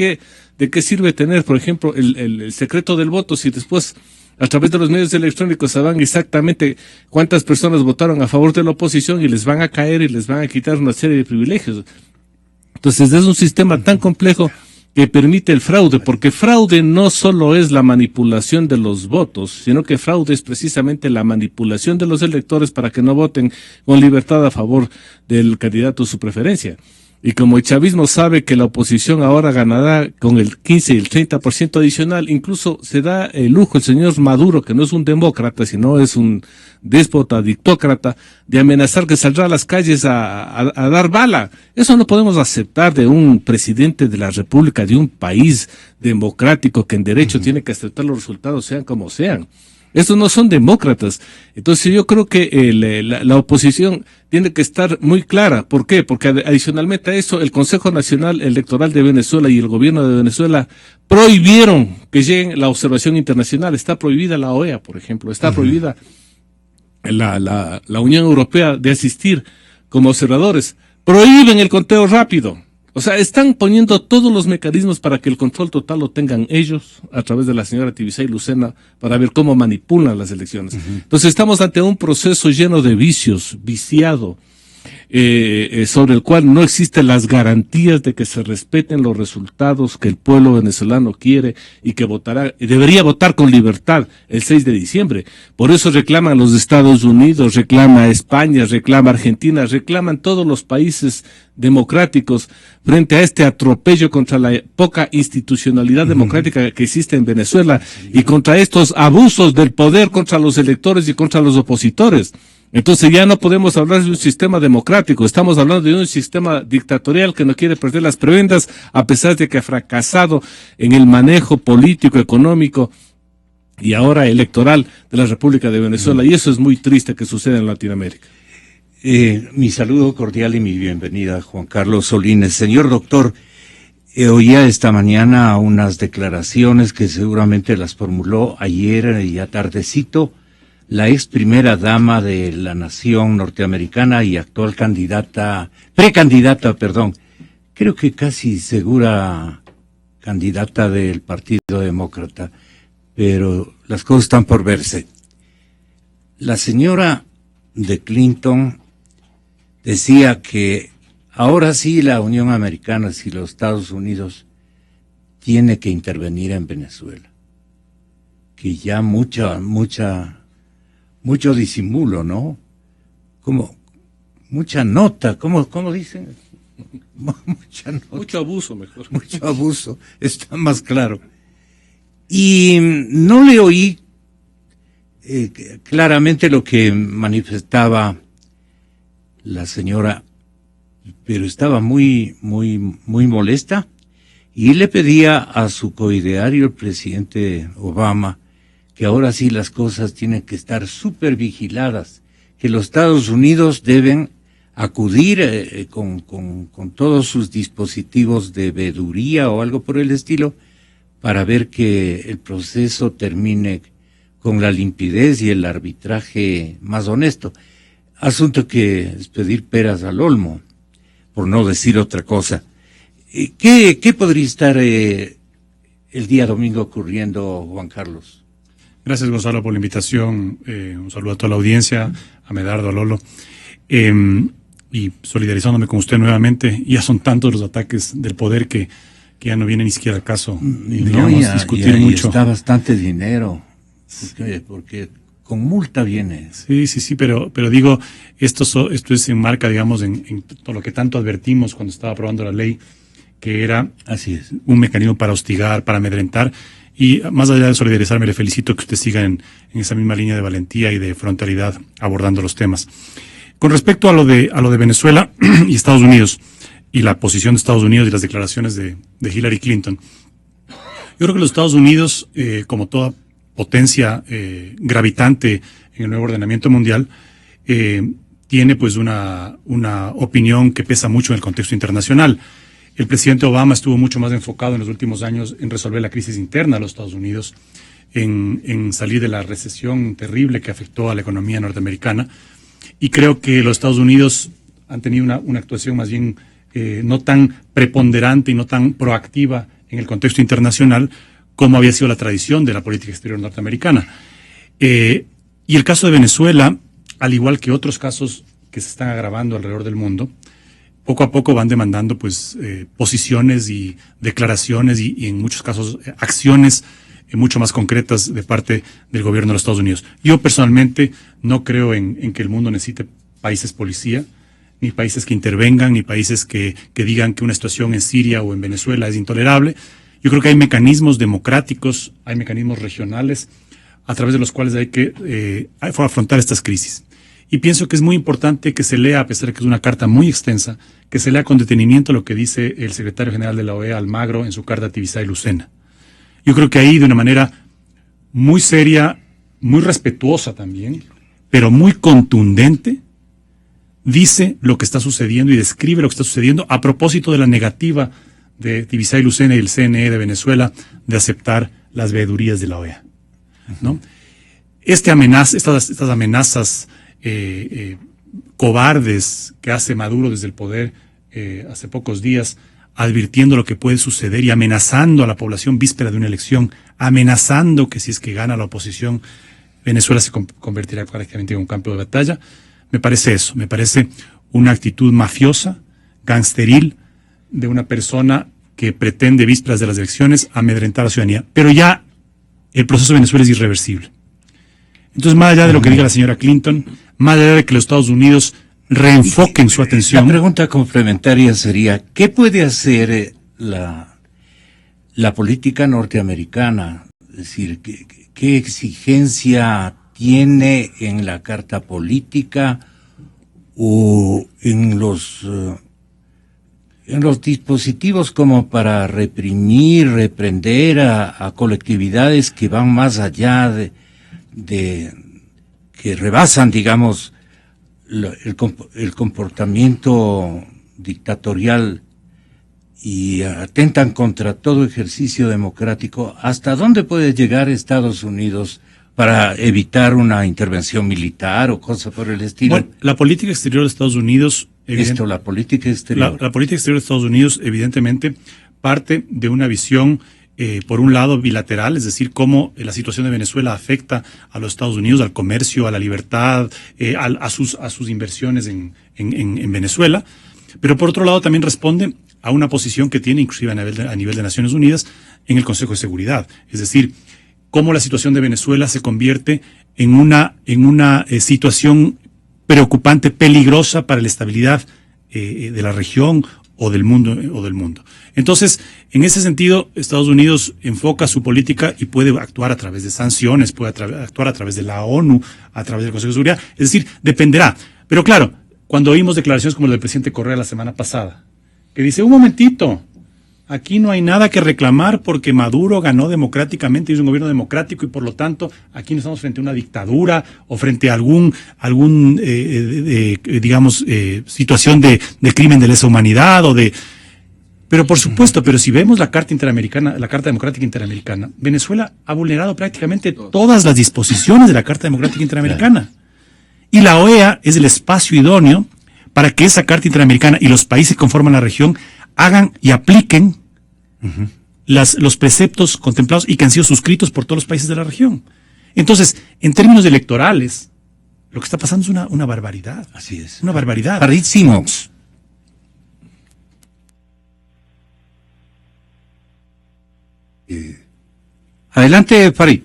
qué sirve tener, por ejemplo, el secreto del voto si después a través de los medios electrónicos saben exactamente cuántas personas votaron a favor de la oposición y les van a caer y les van a quitar una serie de privilegios? Entonces, es un sistema tan complejo que permite el fraude, porque fraude no solo es la manipulación de los votos, sino que fraude es precisamente la manipulación de los electores para que no voten con libertad a favor del candidato de su preferencia. Y como el chavismo sabe que la oposición ahora ganará con el 15 y el 30% adicional, incluso se da el lujo el señor Maduro, que no es un demócrata, sino es un déspota, dictócrata, de amenazar que saldrá a las calles a dar bala. Eso no podemos aceptar de un presidente de la República, de un país democrático que en derecho tiene que aceptar los resultados sean como sean. Estos no son demócratas. Entonces yo creo que la oposición tiene que estar muy clara. ¿Por qué? Porque adicionalmente a eso, el Consejo Nacional Electoral de Venezuela y el gobierno de Venezuela prohibieron que lleguen la observación internacional. Está prohibida la OEA, por ejemplo. Está prohibida la Unión Europea de asistir como observadores. Prohíben el conteo rápido. O sea, están poniendo todos los mecanismos para que el control total lo tengan ellos, a través de la señora Tibisay Lucena, para ver cómo manipulan las elecciones. Entonces estamos ante un proceso lleno de vicios, viciado, sobre el cual no existen las garantías de que se respeten los resultados que el pueblo venezolano quiere y que debería votar con libertad el 6 de diciembre. Por eso reclaman los Estados Unidos, reclama España, reclama Argentina, reclaman todos los países democráticos frente a este atropello contra la poca institucionalidad democrática que existe en Venezuela y contra estos abusos del poder contra los electores y contra los opositores. Entonces ya no podemos hablar de un sistema democrático, estamos hablando de un sistema dictatorial que no quiere perder las prebendas a pesar de que ha fracasado en el manejo político, económico y ahora electoral de la República de Venezuela, y eso es muy triste que suceda en Latinoamérica. Mi saludo cordial y mi bienvenida, Juan Carlos Solines. Señor doctor, oía esta mañana unas declaraciones que seguramente las formuló ayer y a tardecito la ex primera dama de la nación norteamericana y actual precandidata, creo que casi segura candidata del Partido Demócrata, pero las cosas están por verse. La señora de Clinton decía que ahora sí la Unión Americana, si los Estados Unidos, tiene que intervenir en Venezuela, que ya mucho disimulo, ¿no? Como mucha nota, ¿cómo dicen? Mucha nota. Mucho abuso, mejor. Mucho abuso, está más claro. Y no le oí claramente lo que manifestaba la señora, pero estaba muy molesta y le pedía a su coideario, el presidente Obama, que ahora sí las cosas tienen que estar súper vigiladas que los Estados Unidos deben acudir con todos sus dispositivos de veeduría o algo por el estilo para ver que el proceso termine con la limpidez y el arbitraje más honesto. Asunto que es pedir peras al olmo, por no decir otra cosa. ¿Qué podría estar el día domingo ocurriendo, Juan Carlos? Gracias, Gonzalo, por la invitación. Un saludo a toda la audiencia, a Medardo, a Lolo. Y solidarizándome con usted nuevamente, ya son tantos los ataques del poder que ya no viene ni siquiera al caso, digamos, discutir mucho. Está bastante dinero, porque con multa viene. Sí, pero digo, esto es enmarca, digamos, en todo lo que tanto advertimos cuando estaba aprobando la ley, que era así es, un mecanismo para hostigar, para amedrentar. Y más allá de solidarizarme, le felicito que usted siga en esa misma línea de valentía y de frontalidad abordando los temas. Con respecto a lo de Venezuela y Estados Unidos, y la posición de Estados Unidos y las declaraciones de Hillary Clinton, yo creo que los Estados Unidos, como toda potencia gravitante en el nuevo ordenamiento mundial, tiene pues una opinión que pesa mucho en el contexto internacional. El presidente Obama estuvo mucho más enfocado en los últimos años en resolver la crisis interna de los Estados Unidos, en salir de la recesión terrible que afectó a la economía norteamericana. Y creo que los Estados Unidos han tenido una actuación más bien no tan preponderante y no tan proactiva en el contexto internacional como había sido la tradición de la política exterior norteamericana. Y el caso de Venezuela, al igual que otros casos que se están agravando alrededor del mundo, poco a poco van demandando pues posiciones y declaraciones y en muchos casos acciones mucho más concretas de parte del gobierno de los Estados Unidos. Yo personalmente no creo en que el mundo necesite países policía, ni países que intervengan, ni países que digan que una situación en Siria o en Venezuela es intolerable. Yo creo que hay mecanismos democráticos, hay mecanismos regionales a través de los cuales hay que afrontar estas crisis. Y pienso que es muy importante que se lea, a pesar de que es una carta muy extensa, que se lea con detenimiento lo que dice el secretario general de la OEA, Almagro, en su carta a Tibisay Lucena. Yo creo que ahí, de una manera muy seria, muy respetuosa también, pero muy contundente, dice lo que está sucediendo y describe lo que está sucediendo a propósito de la negativa de Tibisay Lucena y el CNE de Venezuela de aceptar las veedurías de la OEA, ¿no? Estas amenazas cobardes que hace Maduro desde el poder hace pocos días, advirtiendo lo que puede suceder y amenazando a la población víspera de una elección, amenazando que si es que gana la oposición, Venezuela se convertirá prácticamente en un campo de batalla. Me parece eso, me parece una actitud mafiosa, gangsteril, de una persona que pretende, vísperas de las elecciones, amedrentar a la ciudadanía. Pero ya el proceso de Venezuela es irreversible. Entonces, más allá de lo que diga la señora Clinton, más allá de que los Estados Unidos reenfoquen su atención. La pregunta complementaria sería, ¿qué puede hacer la política norteamericana? Es decir, ¿qué exigencia tiene en la carta política o en los dispositivos como para reprimir, reprender a colectividades que van más allá que rebasan, digamos, el comportamiento dictatorial y atentan contra todo ejercicio democrático? ¿Hasta dónde puede llegar Estados Unidos para evitar una intervención militar o cosa por el estilo? Bueno, la política exterior de Estados Unidos... la política exterior. La política exterior de Estados Unidos, evidentemente, parte de una visión, por un lado, bilateral, es decir, cómo la situación de Venezuela afecta a los Estados Unidos, al comercio, a la libertad, a sus inversiones en Venezuela. Pero por otro lado, también responde a una posición que tiene, inclusive a nivel de Naciones Unidas, en el Consejo de Seguridad. Es decir, cómo la situación de Venezuela se convierte en una situación preocupante, peligrosa para la estabilidad de la región o del mundo. Entonces, en ese sentido, Estados Unidos enfoca su política y puede actuar a través de sanciones, puede actuar a través de la ONU, a través del Consejo de Seguridad. Es decir, dependerá. Pero claro, cuando oímos declaraciones como la del presidente Correa la semana pasada, que dice, un momentito, aquí no hay nada que reclamar porque Maduro ganó democráticamente y es un gobierno democrático y por lo tanto aquí no estamos frente a una dictadura o frente a digamos, situación de crimen de lesa humanidad o de... Pero por supuesto, pero si vemos la Carta Interamericana, la Carta Democrática Interamericana, Venezuela ha vulnerado prácticamente todas las disposiciones de la Carta Democrática Interamericana. Y la OEA es el espacio idóneo para que esa Carta Interamericana y los países que conforman la región hagan y apliquen los preceptos contemplados y que han sido suscritos por todos los países de la región. Entonces, en términos electorales, lo que está pasando es una barbaridad. Así es. Una barbaridad. Parísimos. Adelante, Farid.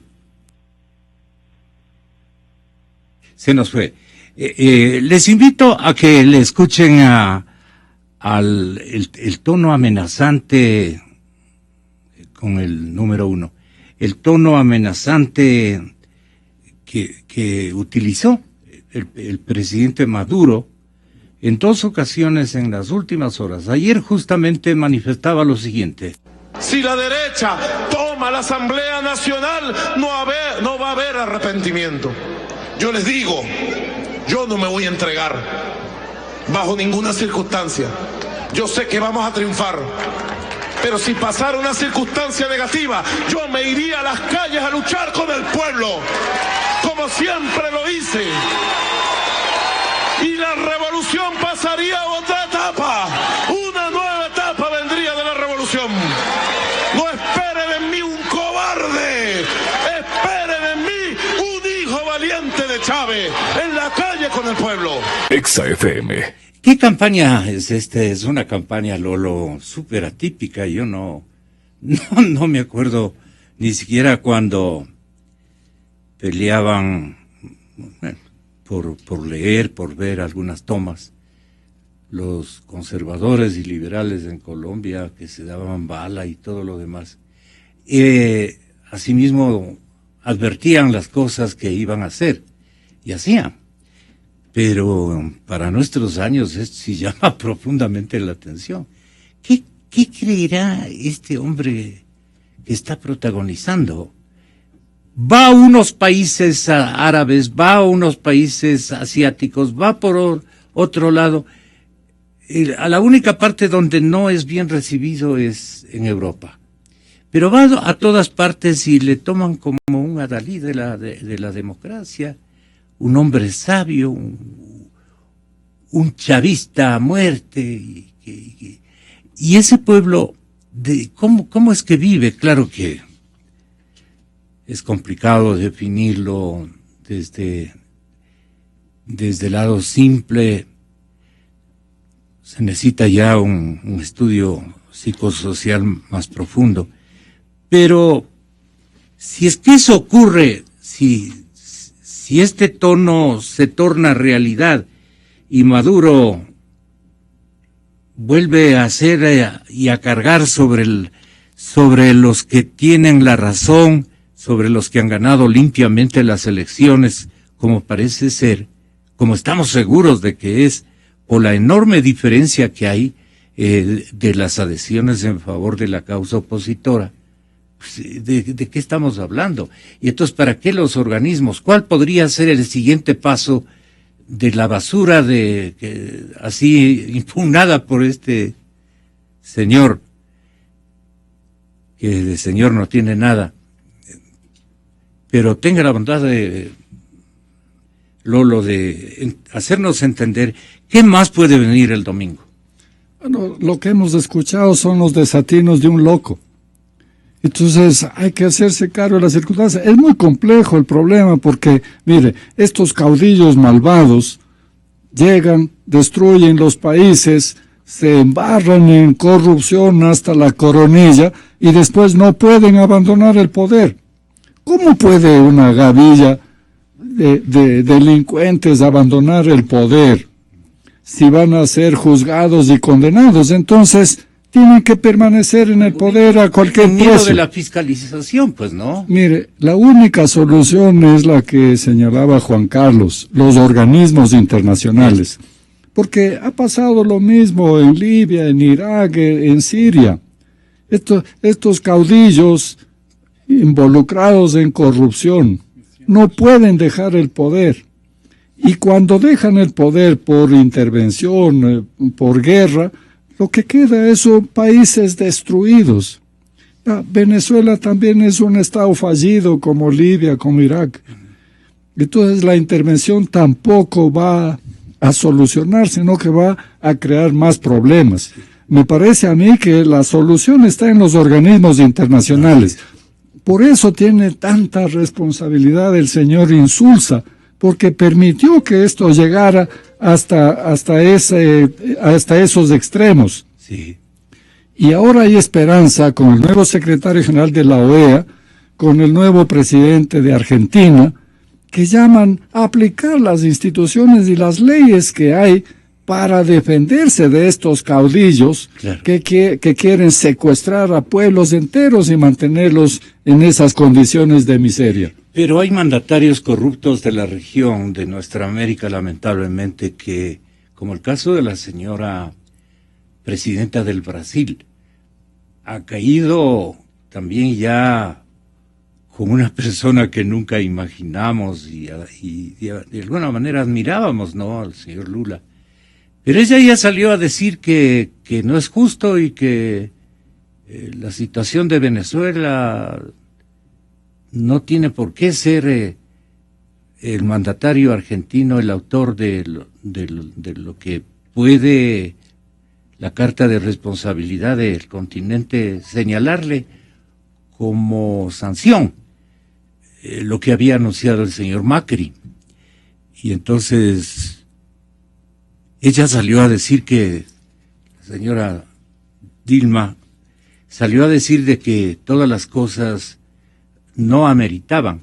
Se nos fue. Les invito a que le escuchen el tono amenazante con el número 1. El tono amenazante que utilizó el presidente Maduro en 2 ocasiones en las últimas horas. Ayer justamente manifestaba lo siguiente. Si la derecha toma la Asamblea Nacional, no va a haber arrepentimiento. Yo les digo, yo no me voy a entregar bajo ninguna circunstancia. Yo sé que vamos a triunfar, pero si pasara una circunstancia negativa, yo me iría a las calles a luchar con el pueblo, como siempre lo hice. Y la revolución pasaría a otra etapa. Una nueva etapa vendría de la revolución. No esperen en mí un cobarde. Esperen en mí un hijo valiente de Chávez en la calle con el pueblo. Exa FM. ¿Qué campaña es esta? Es una campaña, Lolo, súper atípica. Yo no me acuerdo ni siquiera cuando peleaban... Bueno, por leer, por ver algunas tomas, los conservadores y liberales en Colombia que se daban bala y todo lo demás. Asimismo, advertían las cosas que iban a hacer y hacían. Pero para nuestros años esto sí llama profundamente la atención. ¿Qué creerá este hombre que está protagonizando? Va a unos países árabes, va a unos países asiáticos, va por otro lado. A la única parte donde no es bien recibido es en Europa. Pero va a todas partes y le toman como un adalid de la democracia, un hombre sabio, un chavista a muerte. Y ese pueblo, ¿cómo es que vive? Claro que es complicado definirlo desde el lado simple. Se necesita ya un estudio psicosocial más profundo. Pero si es que eso ocurre, si este tono se torna realidad y Maduro vuelve a hacer y a cargar sobre los que tienen la razón, sobre los que han ganado limpiamente las elecciones, como parece ser, como estamos seguros de que es, por la enorme diferencia que hay de las adhesiones en favor de la causa opositora. Pues, ¿de qué estamos hablando? Y entonces, ¿para qué los organismos? ¿Cuál podría ser el siguiente paso de la basura así impugnada por este señor, que de señor no tiene nada? Pero tenga la bondad de hacernos entender qué más puede venir el domingo. Bueno, lo que hemos escuchado son los desatinos de un loco. Entonces hay que hacerse cargo de las circunstancias. Es muy complejo el problema porque, mire, estos caudillos malvados llegan, destruyen los países, se embarran en corrupción hasta la coronilla y después no pueden abandonar el poder. ¿Cómo puede una gavilla de delincuentes abandonar el poder si van a ser juzgados y condenados? Entonces tienen que permanecer en el poder a cualquier precio. Miedo de la fiscalización, pues, ¿no? Mire, la única solución es la que señalaba Juan Carlos, los organismos internacionales. Porque ha pasado lo mismo en Libia, en Irak, en Siria. Estos caudillos involucrados en corrupción no pueden dejar el poder. Y cuando dejan el poder por intervención, por guerra, lo que queda son países destruidos. Venezuela también es un estado fallido, como Libia, como Irak. Entonces la intervención tampoco va a solucionar, sino que va a crear más problemas. Me parece a mí que la solución está en los organismos internacionales. Por eso tiene tanta responsabilidad el señor Insulza, porque permitió que esto llegara hasta esos extremos. Sí. Y ahora hay esperanza con el nuevo secretario general de la OEA, con el nuevo presidente de Argentina, que llaman a aplicar las instituciones y las leyes que hay para defenderse de estos caudillos, claro, que quieren secuestrar a pueblos enteros y mantenerlos en esas condiciones de miseria. Pero hay mandatarios corruptos de la región, de nuestra América, lamentablemente, que, como el caso de la señora presidenta del Brasil, ha caído también ya con una persona que nunca imaginamos y de alguna manera admirábamos, ¿no?, al señor Lula. Pero ella ya salió a decir que no es justo y que la situación de Venezuela no tiene por qué ser el mandatario argentino el autor de lo que puede la Carta de Responsabilidad del Continente señalarle como sanción, lo que había anunciado el señor Macri. Y entonces ella salió a decir que, la señora Dilma, salió a decir de que todas las cosas no ameritaban,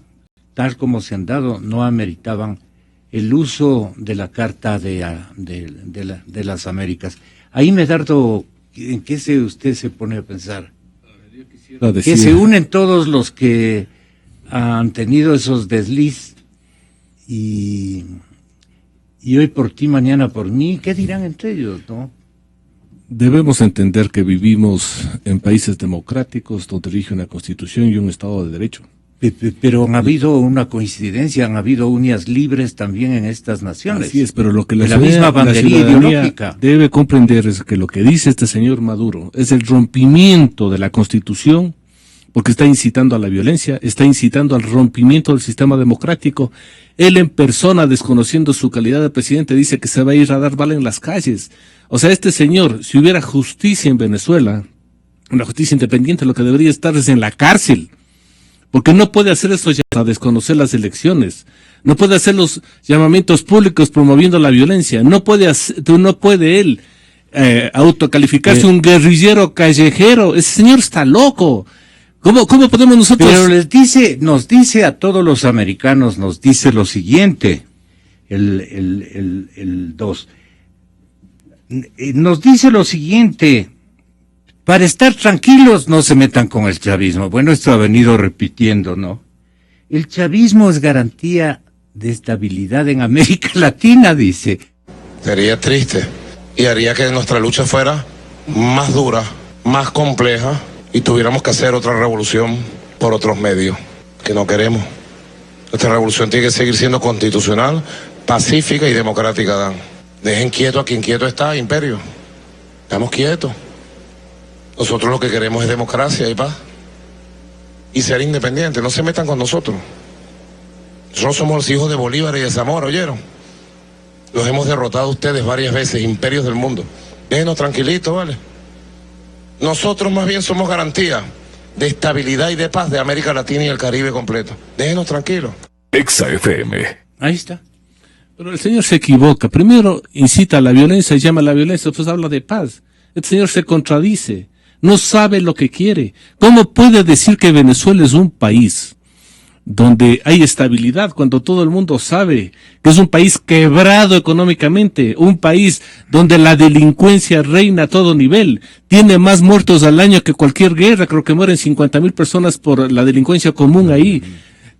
tal como se han dado, no ameritaban el uso de la Carta de las Américas. Ahí, Medardo, ¿en qué usted se pone a pensar? Que se unen todos los que han tenido esos desliz y hoy por ti, mañana por mí, ¿qué dirán entre ellos, no? Debemos entender que vivimos en países democráticos donde rige una constitución y un Estado de Derecho. Pero han habido una coincidencia, han habido unias libres también en estas naciones. Así es, pero lo que la misma bandería ideológica debe comprender es que lo que dice este señor Maduro es el rompimiento de la Constitución, porque está incitando a la violencia, está incitando al rompimiento del sistema democrático. Él en persona, desconociendo su calidad de presidente, dice que se va a ir a dar bala en las calles. O sea, este señor, si hubiera justicia en Venezuela, una justicia independiente, lo que debería estar es en la cárcel. Porque no puede hacer eso ya a desconocer las elecciones. No puede hacer los llamamientos públicos promoviendo la violencia. No puede él autocalificarse un guerrillero callejero. Ese señor está loco. ¿Cómo podemos nosotros? Pero nos dice a todos los americanos, nos dice lo siguiente, el 2. Nos dice lo siguiente: para estar tranquilos, no se metan con el chavismo. Bueno, esto ha venido repitiendo, ¿no? El chavismo es garantía de estabilidad en América Latina, dice. Sería triste y haría que nuestra lucha fuera más dura, más compleja y tuviéramos que hacer otra revolución por otros medios que no queremos. Nuestra revolución tiene que seguir siendo constitucional, pacífica y democrática, Dan. Dejen quieto a quien quieto está, imperio. Estamos quietos. Nosotros lo que queremos es democracia y paz. Y ser independientes. No se metan con nosotros. Nosotros somos los hijos de Bolívar y de Zamora, ¿oyeron? Los hemos derrotado a ustedes varias veces, imperios del mundo. Déjenos tranquilitos, ¿vale? Nosotros más bien somos garantía de estabilidad y de paz de América Latina y el Caribe completo. Déjenos tranquilos. Exa FM. Ahí está. Pero el señor se equivoca. Primero incita a la violencia, llama a la violencia, después habla de paz. Este señor se contradice. No sabe lo que quiere. ¿Cómo puede decir que Venezuela es un país donde hay estabilidad cuando todo el mundo sabe que es un país quebrado económicamente, un país donde la delincuencia reina a todo nivel, tiene más muertos al año que cualquier guerra? Creo que mueren 50,000 personas por la delincuencia común ahí.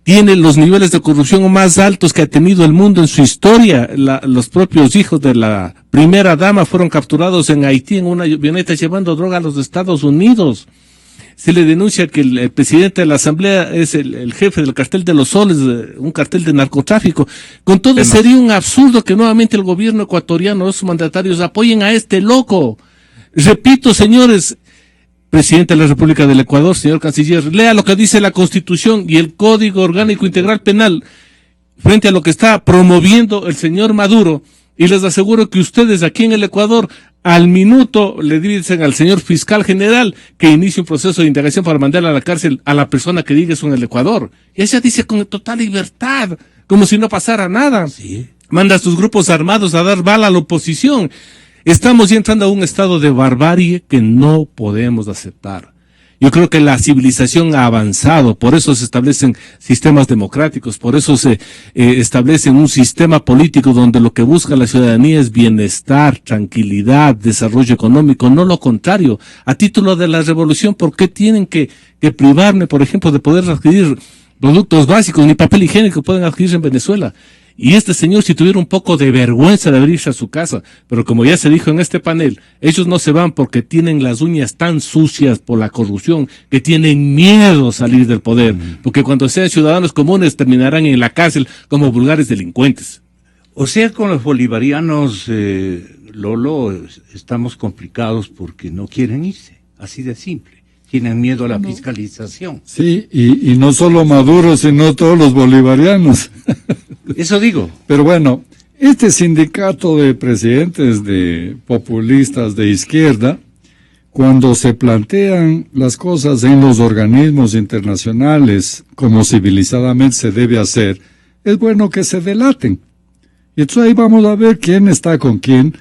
Tiene los niveles de corrupción más altos que ha tenido el mundo en su historia. Los propios hijos de la primera dama fueron capturados en Haití en una avioneta llevando droga a los Estados Unidos. se le denuncia que el presidente de la Asamblea es el jefe del cartel de los soles, un cartel de narcotráfico. Con todo, sería un absurdo que nuevamente el gobierno ecuatoriano, los mandatarios, apoyen a este loco. Repito, señores, presidente de la República del Ecuador, señor canciller, lea lo que dice la Constitución y el Código Orgánico Integral Penal frente a lo que está promoviendo el señor Maduro, y les aseguro que ustedes aquí en el Ecuador al minuto le dicen al señor fiscal general que inicie un proceso de indagación para mandar a la cárcel a la persona que diga eso en el Ecuador. Y ella dice con total libertad, como si no pasara nada. Sí. Manda a sus grupos armados a dar bala a la oposición. Estamos ya entrando a un estado de barbarie que no podemos aceptar. Yo creo que la civilización ha avanzado, por eso se establecen sistemas democráticos, por eso se establecen un sistema político donde lo que busca la ciudadanía es bienestar, tranquilidad, desarrollo económico, no lo contrario. A título de la revolución, ¿por qué tienen que privarme, por ejemplo, de poder adquirir productos básicos? Ni papel higiénico pueden adquirir en Venezuela. Y este señor, si tuviera un poco de vergüenza de abrirse a su casa, pero como ya se dijo en este panel, ellos no se van porque tienen las uñas tan sucias por la corrupción que tienen miedo a salir del poder, porque cuando sean ciudadanos comunes terminarán en la cárcel como vulgares delincuentes. O sea, con los bolivarianos, Lolo, estamos complicados porque no quieren irse, así de simple. Tienen miedo a la fiscalización. Sí, y no solo Maduro, sino todos los bolivarianos. Eso digo. Pero bueno, este sindicato de presidentes de populistas de izquierda, cuando se plantean las cosas en los organismos internacionales como civilizadamente se debe hacer, es bueno que se delaten. Y entonces ahí vamos a ver quién está con quién,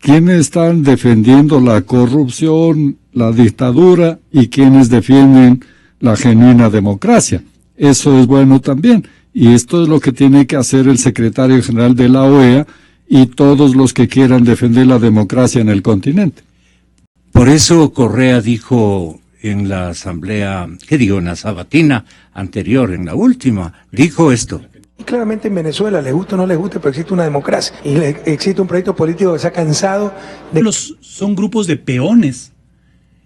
quiénes están defendiendo la corrupción, la dictadura y quienes defienden la genuina democracia. Eso es bueno también. Y esto es lo que tiene que hacer el secretario general de la OEA y todos los que quieran defender la democracia en el continente. Por eso Correa dijo en la asamblea, en la sabatina anterior, en la última, dijo esto. Y claramente en Venezuela, les guste o no les guste, pero existe una democracia y existe un proyecto político que se ha cansado de... Son grupos de peones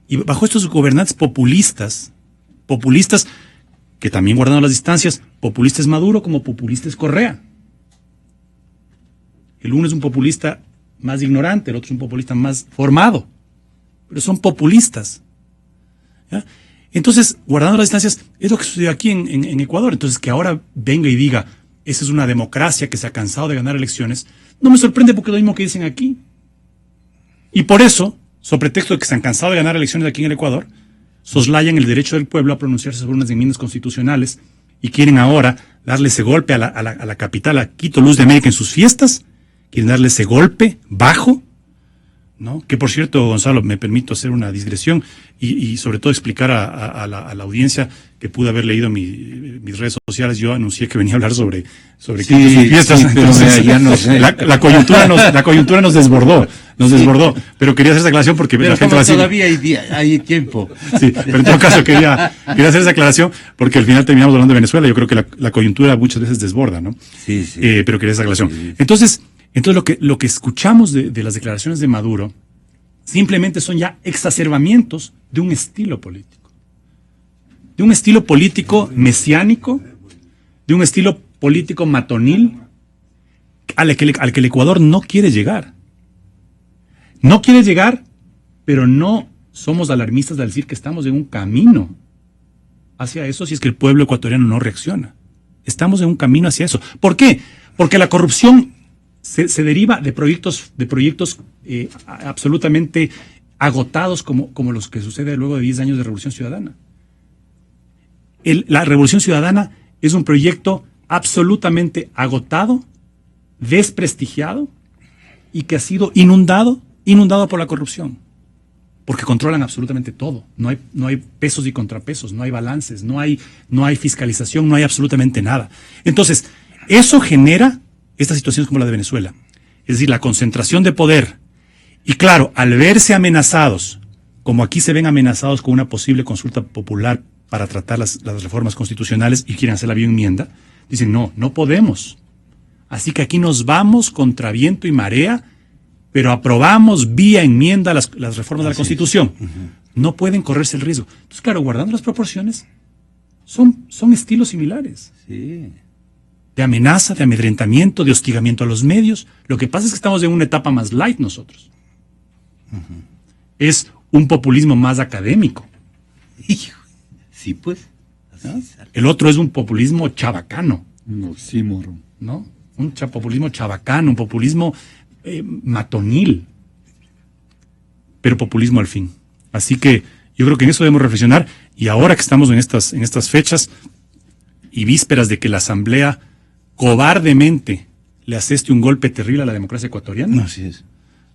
y bajo estos gobernantes populistas que también guardando las distancias, populista es Maduro como populista es Correa. El uno es un populista más ignorante, el otro es un populista más formado, pero son populistas. ¿Ya? Entonces, guardando las distancias, es lo que sucedió aquí en Ecuador. Entonces, que ahora venga y diga, esa es una democracia que se ha cansado de ganar elecciones, no me sorprende porque es lo mismo que dicen aquí. Y por eso, sobre pretexto de que se han cansado de ganar elecciones aquí en el Ecuador, soslayan el derecho del pueblo a pronunciarse sobre unas enmiendas constitucionales y quieren ahora darle ese golpe a la capital, a Quito, Luz de América en sus fiestas, quieren darle ese golpe bajo, ¿no? Que por cierto, Gonzalo, me permito hacer una digresión y sobre todo explicar a la audiencia que pude haber leído mis redes sociales. Yo anuncié que venía a hablar sobre Quito y sus fiestas, sí, entonces ya no sé. la coyuntura nos desbordó. Pero quería hacer esa aclaración porque pero la gente va a decir, todavía hay tiempo. Sí, pero en todo caso quería hacer esa aclaración porque al final terminamos hablando de Venezuela. Yo creo que la coyuntura muchas veces desborda, ¿no? Sí. Pero quería esa aclaración. Sí. Entonces lo que escuchamos de las declaraciones de Maduro simplemente son ya exacerbamientos de un estilo político. De un estilo político mesiánico, de un estilo político matonil, al que el Ecuador no quiere llegar. No quiere llegar, pero no somos alarmistas al decir que estamos en un camino hacia eso si es que el pueblo ecuatoriano no reacciona. Estamos en un camino hacia eso. ¿Por qué? Porque la corrupción se deriva de proyectos absolutamente agotados como los que sucede luego de 10 años de Revolución Ciudadana. La Revolución Ciudadana es un proyecto absolutamente agotado, desprestigiado y que ha sido inundado por la corrupción, porque controlan absolutamente todo. No hay pesos y contrapesos, no hay balances, no hay fiscalización, no hay absolutamente nada. Entonces, eso genera estas situaciones como la de Venezuela. Es decir, la concentración de poder. Y claro, al verse amenazados, como aquí se ven amenazados con una posible consulta popular para tratar las reformas constitucionales y quieren hacer la bioenmienda, dicen, no podemos. Así que aquí nos vamos contra viento y marea, pero aprobamos vía enmienda las reformas de la Constitución. No pueden correrse el riesgo. Entonces, claro, guardando las proporciones, son estilos similares. Sí. De amenaza, de amedrentamiento, de hostigamiento a los medios. Lo que pasa es que estamos en una etapa más light nosotros. Es un populismo más académico. Sí, pues. ¿No? El otro es un populismo chabacano. Un oxímoron. ¿No? Un populismo chabacano, un populismo matonil. Pero populismo al fin. Así que yo creo que en eso debemos reflexionar. Y ahora que estamos en estas fechas y vísperas de que la Asamblea cobardemente le aseste un golpe terrible a la democracia ecuatoriana. Así es.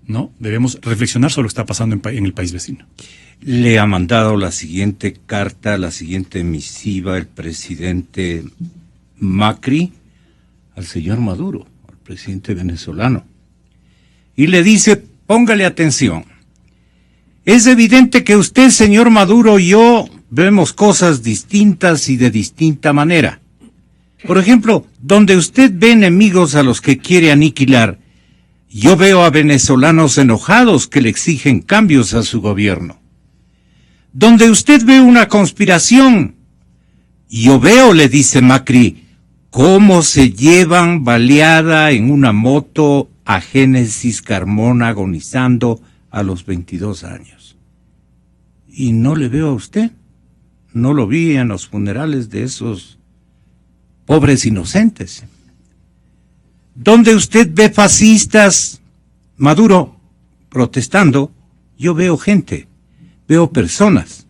¿No? Debemos reflexionar sobre lo que está pasando en el país vecino. Le ha mandado la siguiente carta, la siguiente misiva el presidente Macri al señor Maduro, al presidente venezolano. Y le dice, póngale atención. Es evidente que usted, señor Maduro, y yo vemos cosas distintas y de distinta manera. Por ejemplo, donde usted ve enemigos a los que quiere aniquilar, yo veo a venezolanos enojados que le exigen cambios a su gobierno. Donde usted ve una conspiración, yo veo, le dice Macri, cómo se llevan baleada en una moto a Génesis Carmona agonizando a los 22 años. Y no le veo a usted. No lo vi en los funerales de esos pobres inocentes. Donde usted ve fascistas, Maduro, protestando, yo veo gente, veo personas,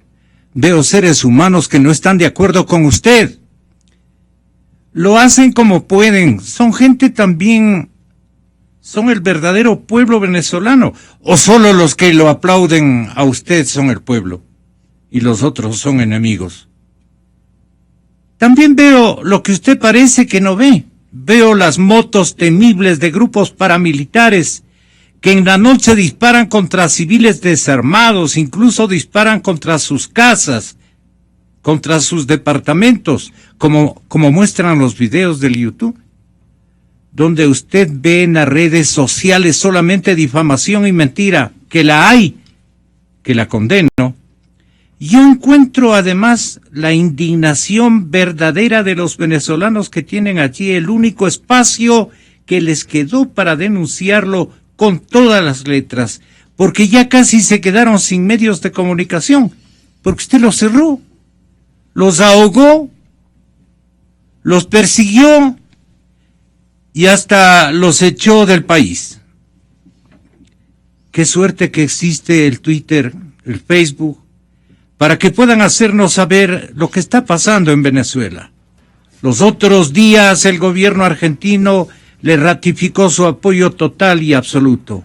veo seres humanos que no están de acuerdo con usted. Lo hacen como pueden, son gente también, son el verdadero pueblo venezolano, o solo los que lo aplauden a usted son el pueblo, y los otros son enemigos. También veo lo que usted parece que no ve. Veo las motos temibles de grupos paramilitares que en la noche disparan contra civiles desarmados, incluso disparan contra sus casas, contra sus departamentos, como muestran los videos del YouTube, donde usted ve en las redes sociales solamente difamación y mentira, que la hay, que la condeno. Yo encuentro además la indignación verdadera de los venezolanos que tienen allí el único espacio que les quedó para denunciarlo con todas las letras, porque ya casi se quedaron sin medios de comunicación, porque usted los cerró, los ahogó, los persiguió y hasta los echó del país. Qué suerte que existe el Twitter, el Facebook, para que puedan hacernos saber lo que está pasando en Venezuela. Los otros días el gobierno argentino le ratificó su apoyo total y absoluto.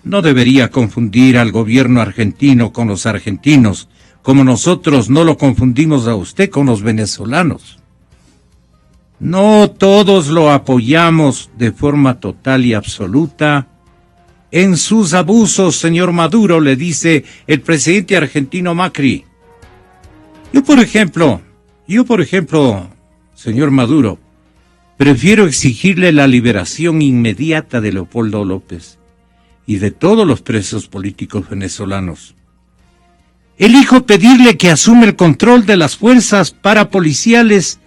No debería confundir al gobierno argentino con los argentinos, como nosotros no lo confundimos a usted con los venezolanos. No todos lo apoyamos de forma total y absoluta. En sus abusos, señor Maduro, le dice el presidente argentino Macri. Yo, por ejemplo, señor Maduro, prefiero exigirle la liberación inmediata de Leopoldo López y de todos los presos políticos venezolanos. Elijo pedirle que asuma el control de las fuerzas parapoliciales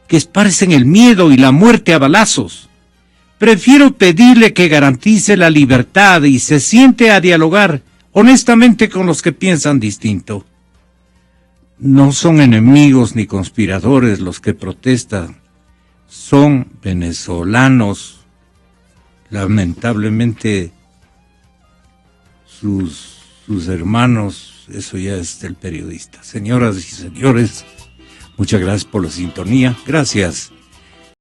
que esparcen el miedo y la muerte a balazos. Prefiero pedirle que garantice la libertad y se siente a dialogar honestamente con los que piensan distinto. No son enemigos ni conspiradores los que protestan, son venezolanos. Lamentablemente, sus hermanos, eso ya es del periodista. Señoras y señores, muchas gracias por la sintonía. Gracias.